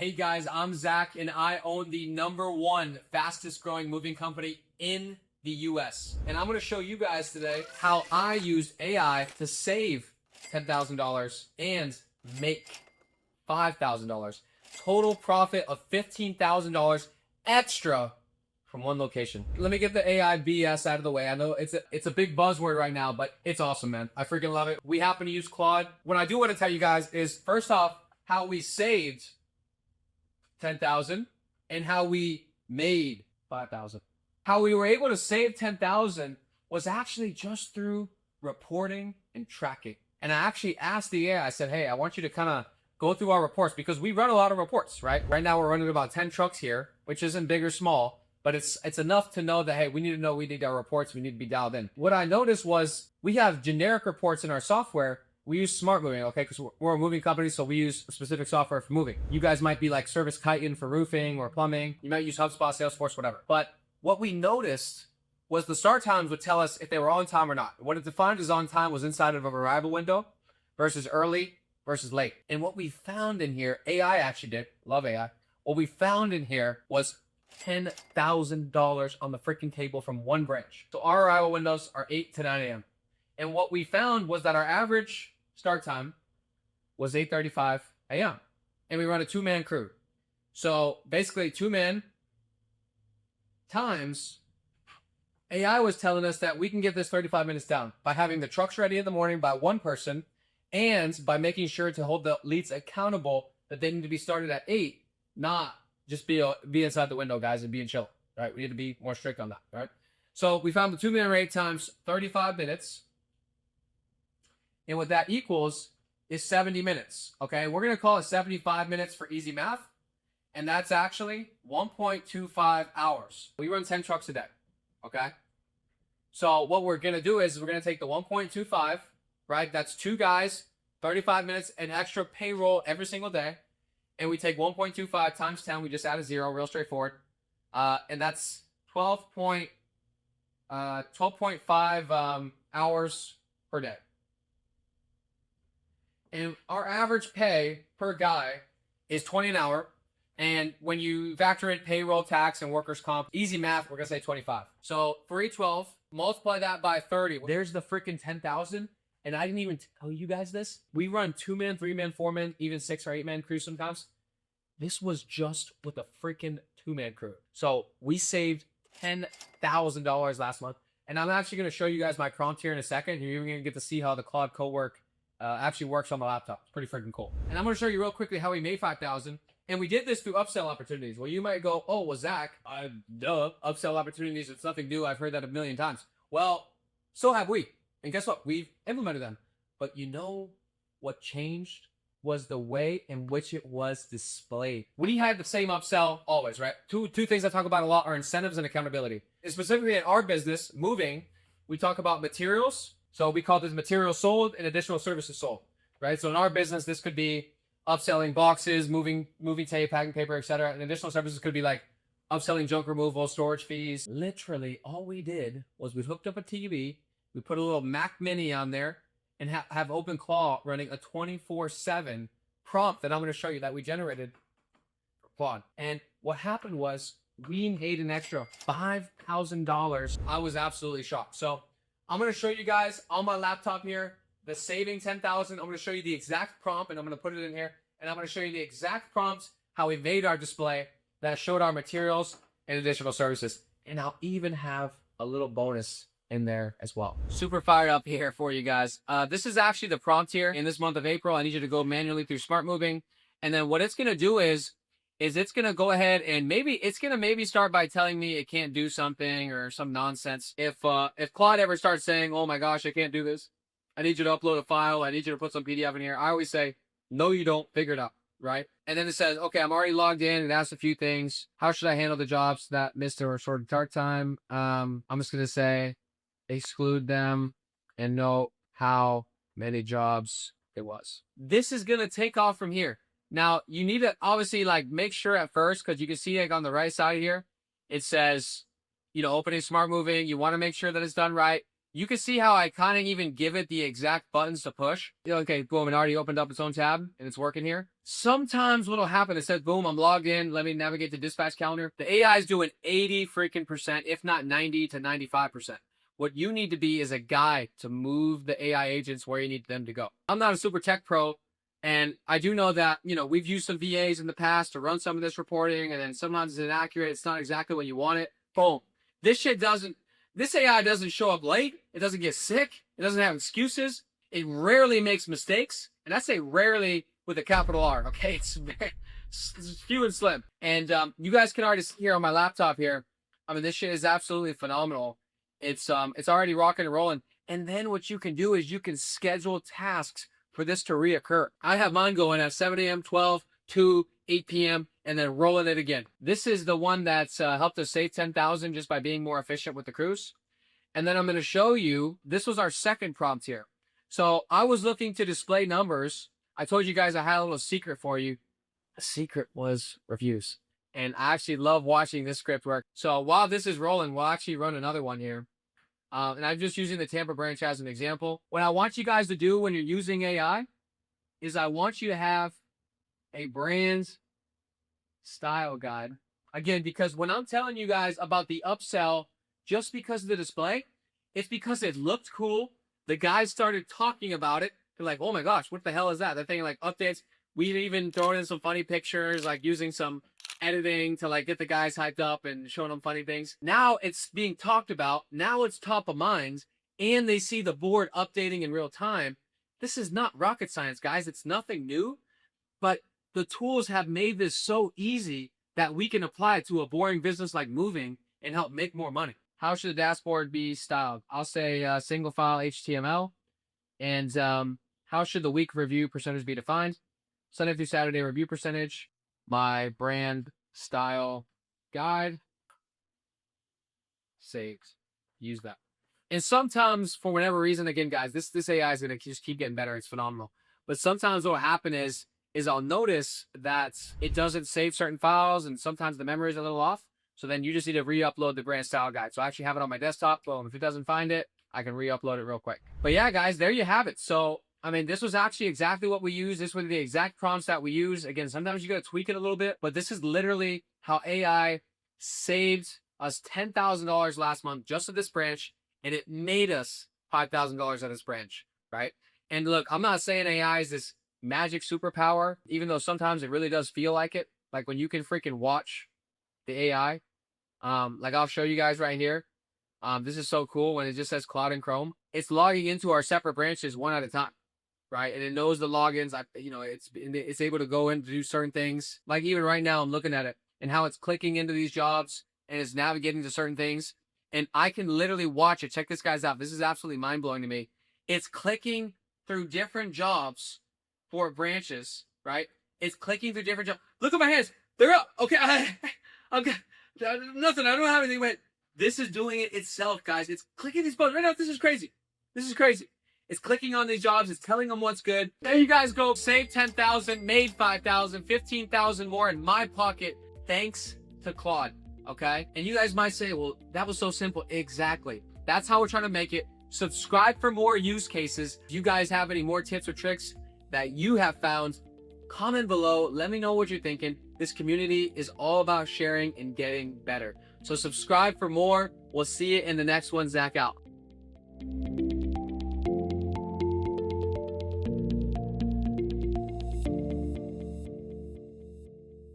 Hey guys, I'm Zach and I own the #1 fastest growing moving company in the US. And I'm going to show you guys today how I used AI to save $10,000 and make $5,000. Total profit of $15,000 extra from one location. Let me get the AI BS out of the way. I know it's a big buzzword right now, but it's awesome, man. I freaking love it. We happen to use Claude. What I do want to tell you guys is, first off, how we saved 10,000 and how we made 5,000. How we were able to save 10,000 was actually just through reporting and tracking. And I actually asked the AI, I said, hey, I want you to kind of go through our reports, because we run a lot of reports, right? Right now we're running about 10 trucks here, which isn't big or small, but it's enough to know that, hey, we need our reports, we need to be dialed in. What I noticed was we have generic reports in our software. We use smart moving, okay, because we're a moving company, so we use specific software for moving. You guys might be like Service Chitin for roofing or plumbing. You might use HubSpot, Salesforce, whatever. But what we noticed was the start times would tell us if they were on time or not. What it defined as on time was inside of an arrival window versus early versus late. And what we found in here, AI actually did, love AI. What we found in here was $10,000 on the freaking table from one branch. So our arrival windows are 8 to 9 a.m. And what we found was that our average start time was 8:35 a.m. And we run a 2-man crew. So basically 2 men times, AI was telling us that we can get this 35 minutes down by having the trucks ready in the morning by one person, and by making sure to hold the leads accountable that they need to be started at 8, not just be inside the window, guys, and being chill, right? We need to be more strict on that, right? So we found the 2-man rate times 35 minutes. And what that equals is 70 minutes, okay? We're going to call it 75 minutes for easy math. And that's actually 1.25 hours. We run 10 trucks a day, okay? So what we're going to do is we're going to take the 1.25, right? That's 2 guys, 35 minutes, and extra payroll every single day. And we take 1.25 times 10. We just add a 0, real straightforward. And that's 12.5 hours per day. And our average pay per guy is 20 an hour. And when you factor in payroll, tax, and workers' comp, easy math, we're going to say 25. So for each 12, multiply that by 30. There's the freaking 10,000. And I didn't even tell you guys this. We run 2-man, 3-man, 4-man, even 6 or 8-man crews sometimes. This was just with a freaking 2-man crew. So we saved $10,000 last month. And I'm actually going to show you guys my prompt here in a second. You're going to get to see how the Claude co-work actually works on the laptop. It's pretty freaking cool. And I'm going to show you real quickly how we made 5,000. And we did this through upsell opportunities. Well, you might go, oh, well, Zach, duh, upsell opportunities, it's nothing new. I've heard that a million times. Well, so have we. And guess what? We've implemented them. But you know what changed was the way in which it was displayed. We had the same upsell always, right? Two things I talk about a lot are incentives and accountability. And specifically in our business, moving, we talk about materials. So we call this materials sold and additional services sold, right? So in our business, this could be upselling boxes, moving tape, packing paper, etc. And additional services could be like upselling junk removal, storage fees. Literally, all we did was we hooked up a TV, we put a little Mac Mini on there, and have OpenClaw running a 24/7 prompt that I'm going to show you that we generated for Claude. And what happened was we made an extra $5,000. I was absolutely shocked. So I'm going to show you guys on my laptop here the saving 10,000. I'm going to show you the exact prompt, and I'm going to put it in here. And I'm going to show you the exact prompt, how we made our display that showed our materials and additional services. And I'll even have a little bonus in there as well. Super fired up here for you guys. This is actually the prompt here in this month of April. I need you to go manually through Smart Moving. And then what it's going to do is it's going to go ahead and maybe start by telling me it can't do something or some nonsense. If Claude ever starts saying, oh my gosh, I can't do this, I need you to upload a file, I need you to put some PDF in here, I always say, no, you don't, figure it out, right? And then it says, okay, I'm already logged in. It asks a few things. How should I handle the jobs that missed or shorted start time? I'm just going to say, exclude them and note how many jobs it was. This is going to take off from here. Now, you need to obviously like make sure at first, because you can see like on the right side here, it says, you know, opening Smart Moving. You want to make sure that it's done right. You can see how I kind of even give it the exact buttons to push. Okay, boom, it already opened up its own tab and it's working here. Sometimes what'll happen, it says, boom, I'm logged in. Let me navigate the dispatch calendar. The AI is doing 80 freaking percent, if not 90 to 95%. What you need to be is a guide to move the AI agents where you need them to go. I'm not a super tech pro, and I do know that, we've used some VAs in the past to run some of this reporting, and then sometimes it's inaccurate. It's not exactly what you want it. Boom. This AI doesn't show up late. It doesn't get sick. It doesn't have excuses. It rarely makes mistakes. And I say rarely with a capital R, okay? It's few and slim. And you guys can already see here on my laptop here, this shit is absolutely phenomenal. It's already rocking and rolling. And then what you can do is you can schedule tasks for this to reoccur. I have mine going at 7 a.m., 12, 2, 8 p.m., and then rolling it again. This is the one that's helped us save 10,000 just by being more efficient with the crews. And then I'm going to show you, this was our second prompt here. So I was looking to display numbers. I told you guys I had a little secret for you. The secret was reviews. And I actually love watching this script work. So while this is rolling, we'll actually run another one here. And I'm just using the Tampa branch as an example. What I want you guys to do when you're using AI is I want you to have a brand style guide. Again, because when I'm telling you guys about the upsell, just because of the display, it's because it looked cool. The guys started talking about it. They're like, oh my gosh, what the hell is that? They're thinking like updates. We even throw in some funny pictures, like using some editing to like get the guys hyped up and showing them funny things. Now it's being talked about. Now it's top of mind, and they see the board updating in real time. This is not rocket science, guys. It's nothing new, but the tools have made this so easy that we can apply it to a boring business like moving and help make more money. How should the dashboard be styled? I'll say single file HTML. And how should the week review percentage be defined? Sunday through Saturday review percentage. My brand style guide. Saved. Use that. And sometimes, for whatever reason, again, guys, this AI is going to just keep getting better. It's phenomenal. But sometimes what will happen is I'll notice that it doesn't save certain files, and sometimes the memory is a little off. So then you just need to re-upload the brand style guide. So I actually have it on my desktop. Boom. If it doesn't find it, I can re-upload it real quick. But yeah, guys, there you have it. So, this was actually exactly what we use. This was the exact prompts that we use. Again, sometimes you got to tweak it a little bit, but this is literally how AI saved us $10,000 last month just at this branch, and it made us $5,000 at this branch, right? And look, I'm not saying AI is this magic superpower, even though sometimes it really does feel like it. Like when you can freaking watch the AI, like I'll show you guys right here. This is so cool when it just says Claude and Chrome. It's logging into our separate branches one at a time, right? And it knows the logins. It's able to go in to do certain things. Like even right now, I'm looking at it and how it's clicking into these jobs and it's navigating to certain things. And I can literally watch it. Check this guys out. This is absolutely mind blowing to me. It's clicking through different jobs for branches, right? It's clicking through different jobs. Look at my hands. They're up. Okay. Okay. Nothing. I don't have anything. Wait. This is doing it itself, guys. It's clicking these buttons right now. This is crazy. This is crazy. It's clicking on these jobs. It's telling them what's good. There you guys go. Save 10,000, made 5,000, 15,000 more in my pocket thanks to Claude, okay? And you guys might say, well, that was so simple. Exactly. That's how we're trying to make it. Subscribe for more use cases. If you guys have any more tips or tricks that you have found, comment below. Let me know what you're thinking. This community is all about sharing and getting better. So subscribe for more. We'll see you in the next one. Zach out.